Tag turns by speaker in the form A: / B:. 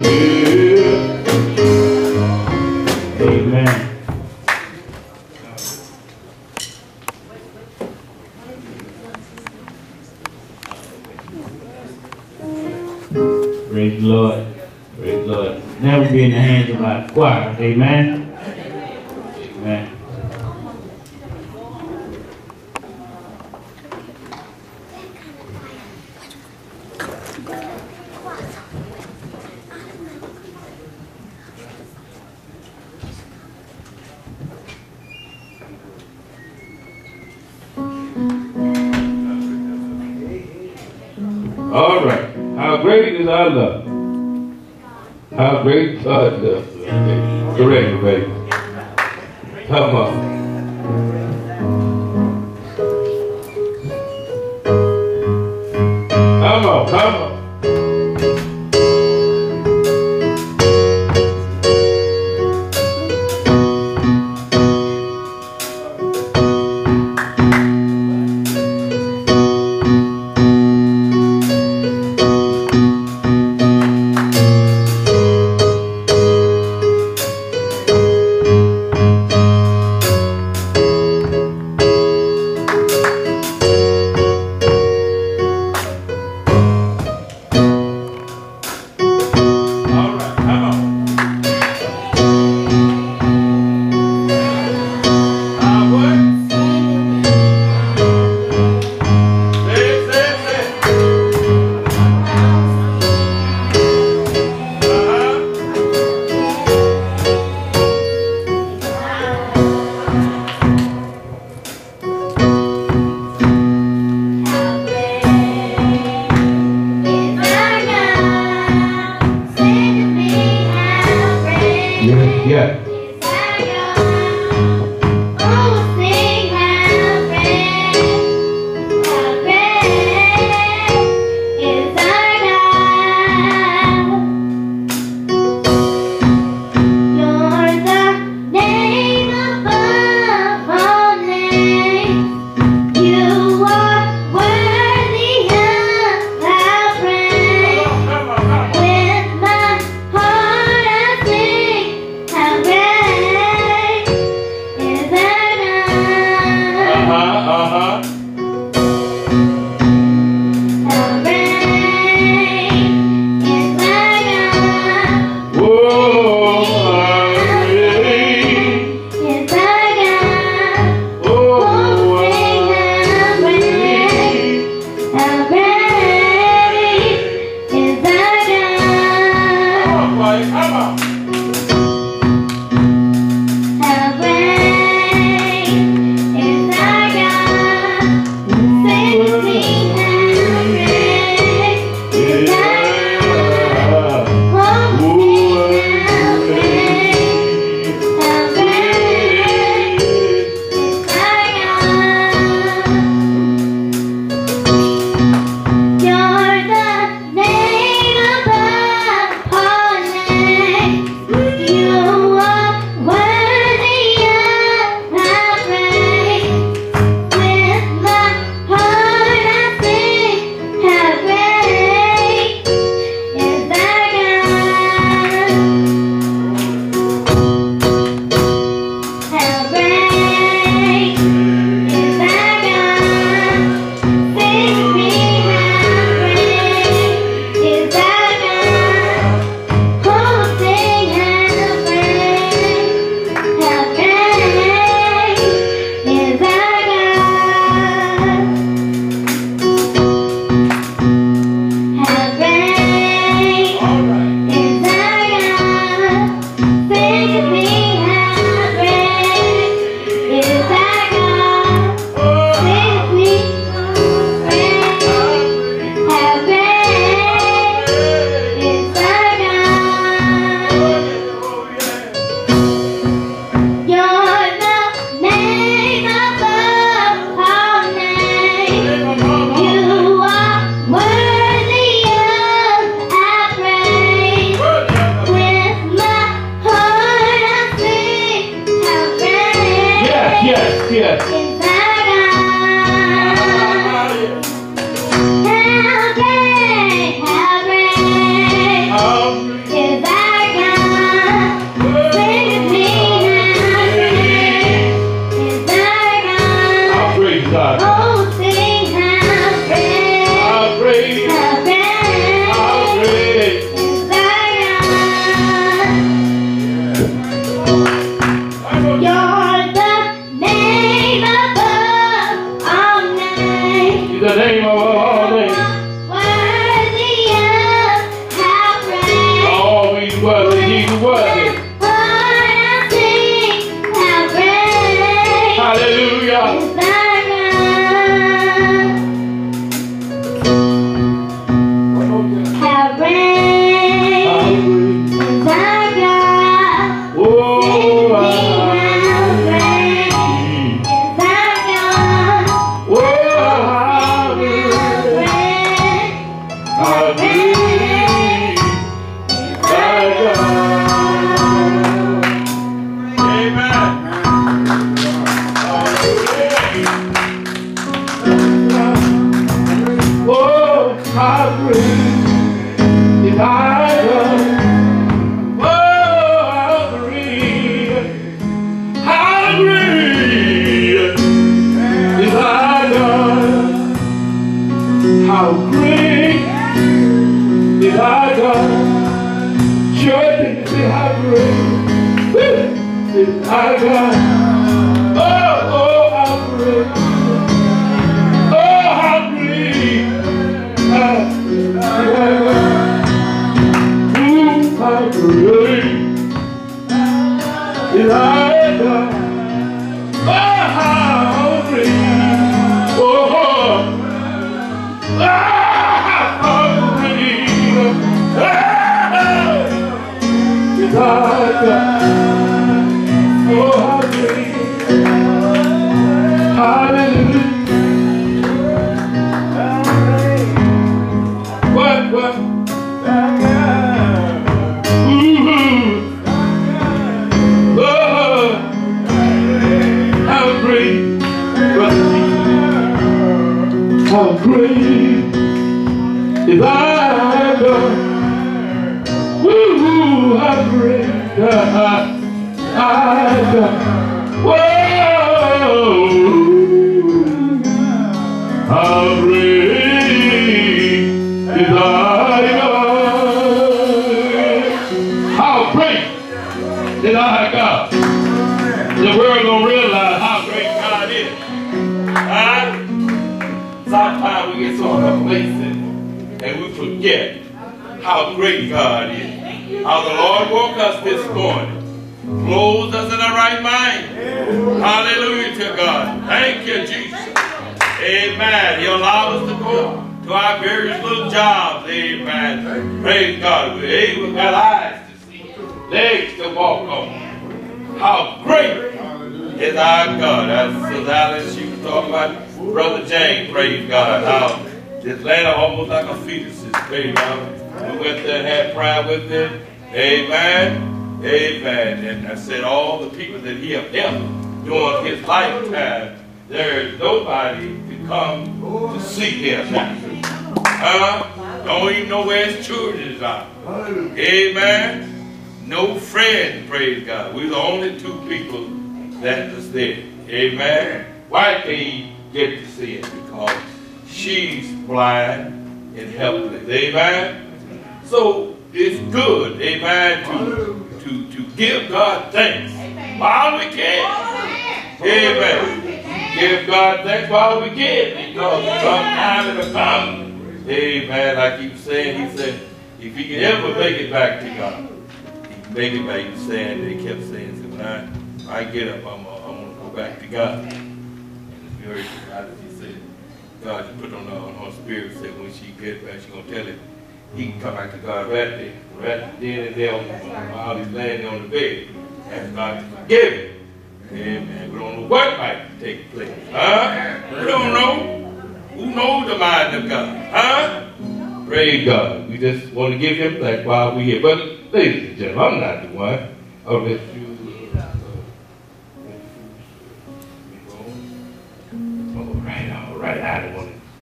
A: Amen. Praise the Lord. Praise the Lord. Now we'll be in the hands of our choir. Amen. Amen. All right. How great is our love? How great God loves us. Correct, baby. Come on. Come on, come on. Yeah.
B: With my heart I sing, how great
A: great is our God. Oh, how great. Oh, how great. How great is our God. Oh, how great. Oh, how great is our God. Oh, how great. Hallelujah. What? How great, how great is our God. Woo, how great our God. Whoa, how great is our God. How great is our God. The world don't realize how great God is. Sometimes we get so complacent and we forget how great God is. How the Lord woke us this morning, clothed us in our right mind. Hallelujah to God. Thank you, Jesus. Amen. He allowed us to go to our various little jobs. Amen. Praise God. We're able to have eyes to see, legs to walk on. How great is our God. As Sister Alice, she was talking about Brother James, praise God. How this land almost like a fetus is, praise God. We went there and had prayer with them. Amen. Amen. And I said all the people that he have helped during his lifetime, there is nobody to come to see him. Don't even know where his children are. Amen. No friend, praise God. We're the only two people that was there. Amen. Why can't he get to see it? Because she's blind and helpless. Amen. So it's good, amen, to give God thanks while we can. Amen. Give God thanks while we can. Because sometime it'll come. Amen. Like he was saying, he said, if he can ever make it back to God, he can make it back. He was saying, they kept saying, when I get up, I'm going to go back to God. And it's very excited. He said, God just put on her spirit, said when she gets back, she's going to tell him, he can come back to God right then and there while he's laying on the bed. Ask God to forgive him. Amen. We don't know what might take place. We don't know. Who knows the mind of God? Praise God. We just want to give him thanks while we're here. But ladies and gentlemen, I'm not the one. I'll let you